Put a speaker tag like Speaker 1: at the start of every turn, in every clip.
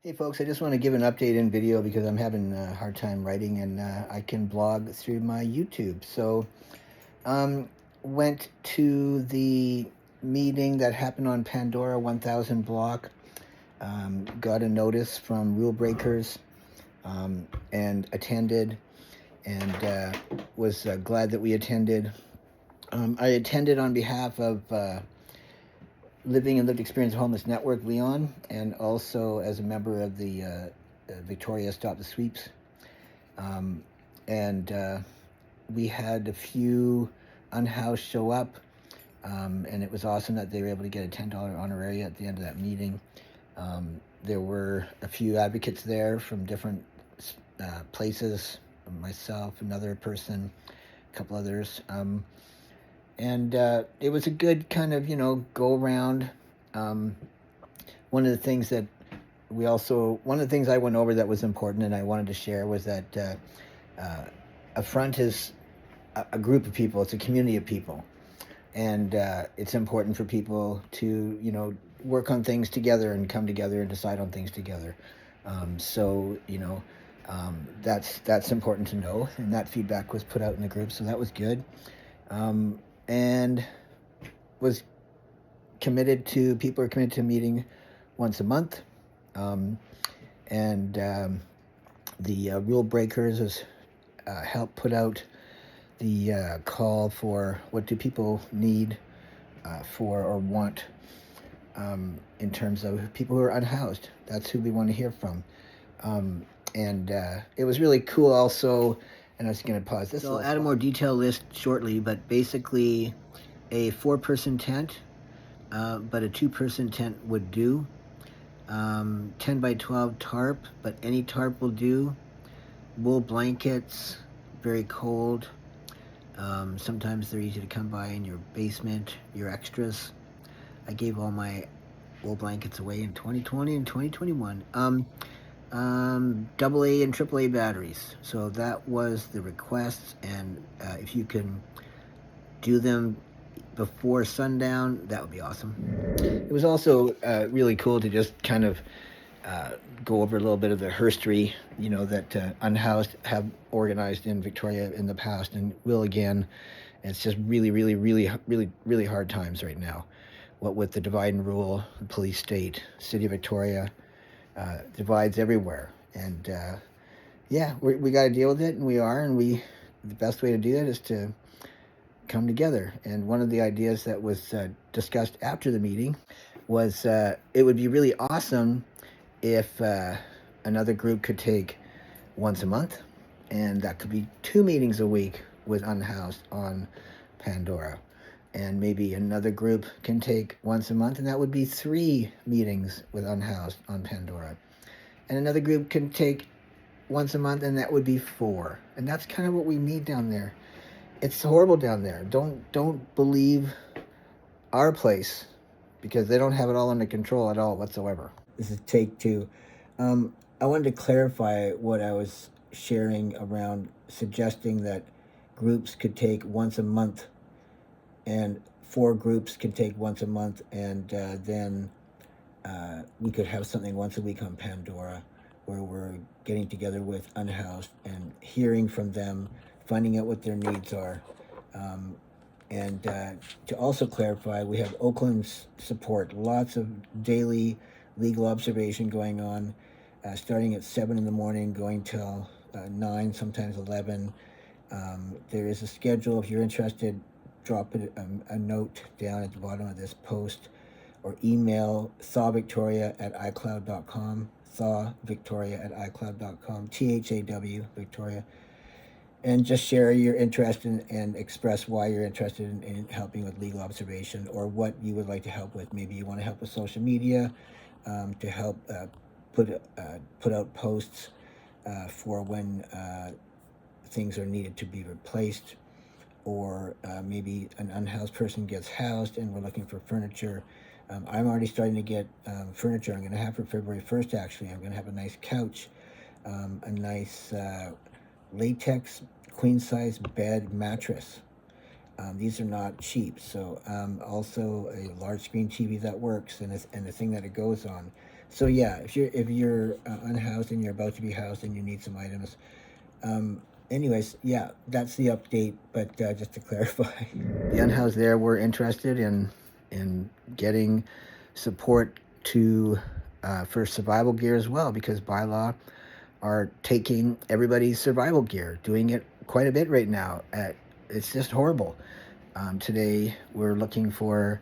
Speaker 1: Hey folks, I just want to give an update in video because I'm having a hard time writing and I can blog through my YouTube. Um, went to the meeting that happened on Pandora 1000 block, got a notice from rule breakers and attended and was glad that we attended. I attended on behalf of Living and Lived Experience Homeless Network, Leon, and also as a member of the Victoria Stop the Sweeps. And we had a few unhoused show up, and it was awesome that they were able to get a $10 honoraria at the end of that meeting. There were a few advocates there from different places, myself, another person, a couple others. And it was a good kind of, go around. Um, one of the things that one of the things I went over that was important and I wanted to share was that a front is a group of people, it's a community of people. And it's important for people to, work on things together and come together and decide on things together. That's important to know. And that feedback was put out in the group, so that was good. And was people are committed to meeting once a month. And the rule breakers has helped put out the call for what do people need for or want in terms of people who are unhoused. That's who we want to hear from. And it was really cool also, and I was going to pause this. So I'll add a more detailed list shortly, but basically a 4-person tent, but a 2-person tent would do. 10 by 12 tarp, but any tarp will do. Wool blankets, very cold. Sometimes they're easy to come by in your basement, your extras. I gave all my wool blankets away in 2020 and 2021. AA and AAA batteries. So that was the requests, and if you can do them before sundown, that would be awesome. It was also really cool to just kind of go over a little bit of the herstory, that Unhoused have organized in Victoria in the past and will again. It's just really, really, really, really, really hard times right now. What with the divide and rule, the police state, City of Victoria, divides everywhere. And yeah, we got to deal with it, and we are. And the best way to do that is to come together. And one of the ideas that was discussed after the meeting was it would be really awesome if another group could take once a month, and that could be 2 meetings a week with Unhoused on Pandora. And maybe another group can take once a month, and that would be 3 meetings with Unhoused on Pandora. And another group can take once a month, and that would be 4. And that's kind of what we need down there. It's horrible down there. Don't believe our place, because they don't have it all under control at all whatsoever. This is take 2. I wanted to clarify what I was sharing around suggesting that groups could take once a month, and 4 groups can take once a month, and then we could have something once a week on Pandora where we're getting together with Unhoused and hearing from them, finding out what their needs are. And to also clarify, we have Oakland's support, lots of daily legal observation going on, starting at 7 in the morning, going till 9, sometimes 11. There is a schedule. If you're interested, drop a note down at the bottom of this post, or email thawvictoria@icloud.com, thawvictoria@icloud.com, THAW Victoria, and just share your interest and express why you're interested in helping with legal observation, or what you would like to help with. Maybe you want to help with social media, to help put out posts for when things are needed to be replaced, or maybe an unhoused person gets housed and we're looking for furniture. I'm already starting to get furniture. I'm going to have for February 1st, actually. I'm going to have a nice couch, a nice latex queen-size bed mattress. These are not cheap. So also a large screen TV that works, and the thing that it goes on. So yeah, if you're unhoused and you're about to be housed and you need some items, anyways, yeah, that's the update. But just to clarify, the unhoused there were interested in getting support to for survival gear as well, because by law are taking everybody's survival gear, doing it quite a bit right now. It's just horrible. Today we're looking for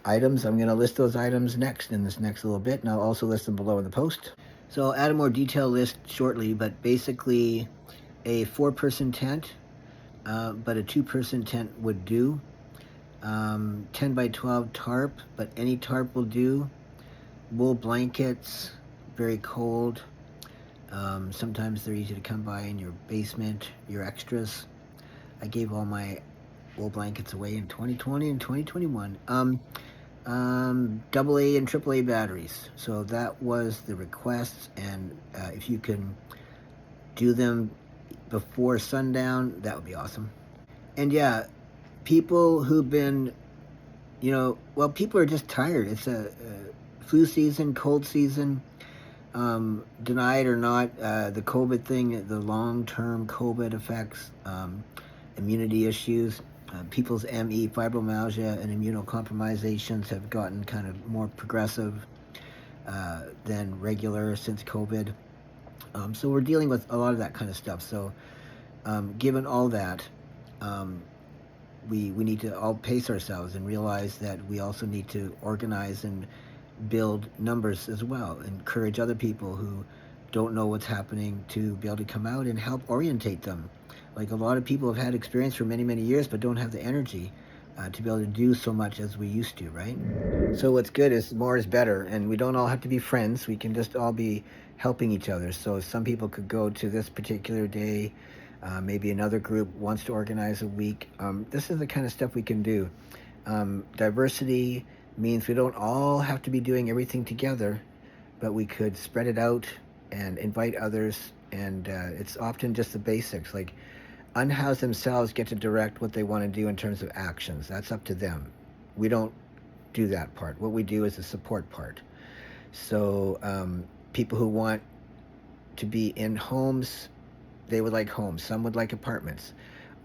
Speaker 1: items. I'm going to list those items next in this next little bit, and I'll also list them below in the post. So I'll add a more detailed list shortly, but basically a 4-person tent, but a 2-person tent would do. 10 by 12 tarp, but any tarp will do. Wool blankets, very cold. Sometimes they're easy to come by in your basement, your extras. I gave all my wool blankets away in 2020 and 2021. AA and AAA batteries. So that was the requests, and if you can do them before sundown, that would be awesome. And yeah, people who've been, well, people are just tired. It's a flu season, cold season. Deny it or not, the COVID thing, the long-term COVID effects, immunity issues, people's ME, fibromyalgia, and immunocompromisations have gotten kind of more progressive than regular since COVID. So we're dealing with a lot of that kind of stuff. So given all that, we need to all pace ourselves and realize that we also need to organize and build numbers as well, encourage other people who don't know what's happening to be able to come out and help orientate them. Like, a lot of people have had experience for many, many years but don't have the energy to be able to do so much as we used to, right? So what's good is more is better, and we don't all have to be friends. We can just all be helping each other. So some people could go to this particular day, maybe another group wants to organize a week. This is the kind of stuff we can do. Diversity means we don't all have to be doing everything together, but we could spread it out and invite others. And it's often just the basics. Like, unhoused themselves get to direct what they want to do in terms of actions. That's up to them. We don't do that part. What we do is the support part. So people who want to be in homes, they would like homes. Some would like apartments.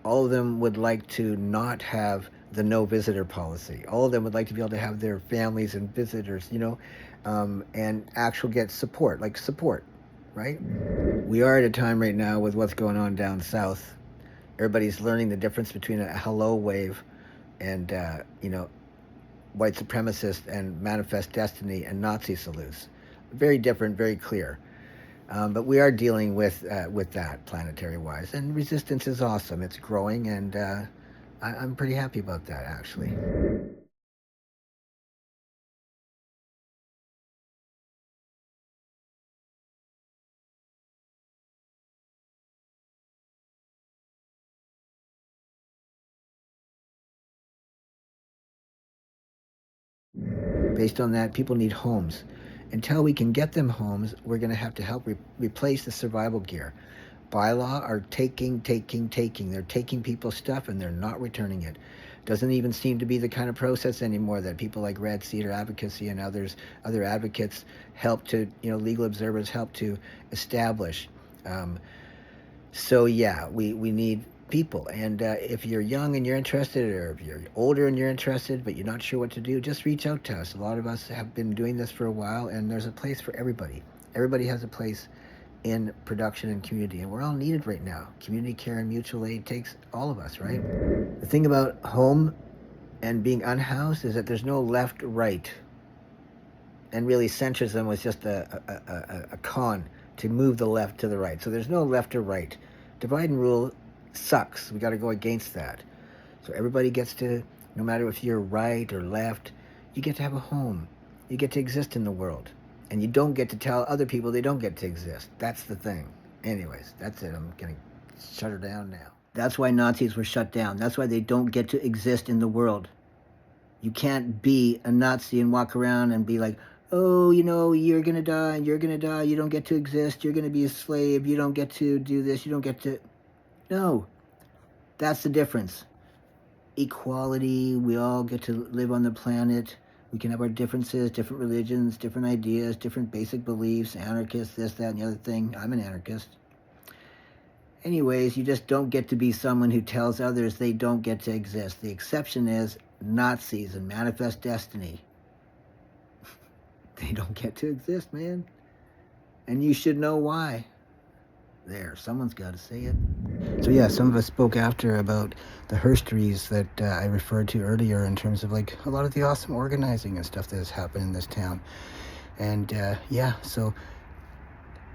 Speaker 1: All of them would like to not have the no visitor policy. All of them would like to be able to have their families and visitors, and actual get support, right? We are at a time right now with what's going on down south. Everybody's learning the difference between a hello wave and, white supremacist and manifest destiny and Nazi salutes. Very different, very clear. But we are dealing with that planetary-wise, and resistance is awesome. It's growing, and I'm pretty happy about that, actually. Based on that, people need homes. Until we can get them homes, we're going to have to help replace the survival gear. Bylaw are taking. They're taking people's stuff and they're not returning it. Doesn't even seem to be the kind of process anymore that people like Red Cedar Advocacy and other advocates help to, legal observers help to establish. So yeah, we need people. And if you're young and you're interested, or if you're older and you're interested but you're not sure what to do, just reach out to us. A lot of us have been doing this for a while, and there's a place for everybody. Everybody has a place in production and community, and we're all needed right now. Community care and mutual aid takes all of us, right? The thing about home and being unhoused is that there's no left, right, and really centrism was just a con to move the left to the right. So there's no left or right. Divide and rule sucks. We got to go against that. So everybody gets to, no matter if you're right or left, you get to have a home. You get to exist in the world. And you don't get to tell other people they don't get to exist. That's the thing. Anyways, that's it. I'm going to shut her down now. That's why Nazis were shut down. That's why they don't get to exist in the world. You can't be a Nazi and walk around and be like, oh, you're going to die and you're going to die. You don't get to exist. You're going to be a slave. You don't get to do this. You don't get to... No, that's the difference. Equality, we all get to live on the planet. We can have our differences, different religions, different ideas, different basic beliefs, anarchists, this, that, and the other thing. I'm an anarchist. Anyways, you just don't get to be someone who tells others they don't get to exist. The exception is Nazis and Manifest Destiny. They don't get to exist, man. And you should know why. There, someone's got to say it. So yeah, some of us spoke after about the herstories that I referred to earlier in terms of like a lot of the awesome organizing and stuff that has happened in this town. And yeah, so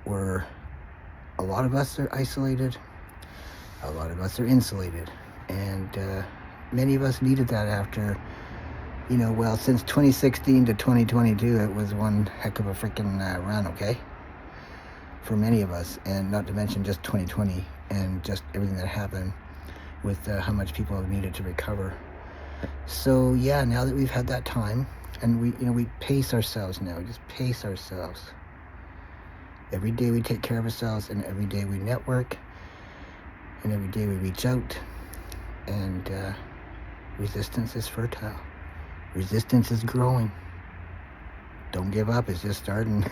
Speaker 1: a lot of us are isolated, a lot of us are insulated, and many of us needed that after, well, since 2016 to 2022, it was one heck of a freaking run, okay? For many of us, and not to mention just 2020 and just everything that happened with how much people have needed to recover. So yeah, now that we've had that time, and we pace ourselves now, we just pace ourselves. Every day we take care of ourselves, and every day we network, and every day we reach out, and resistance is fertile. Resistance is growing. Don't give up, it's just starting.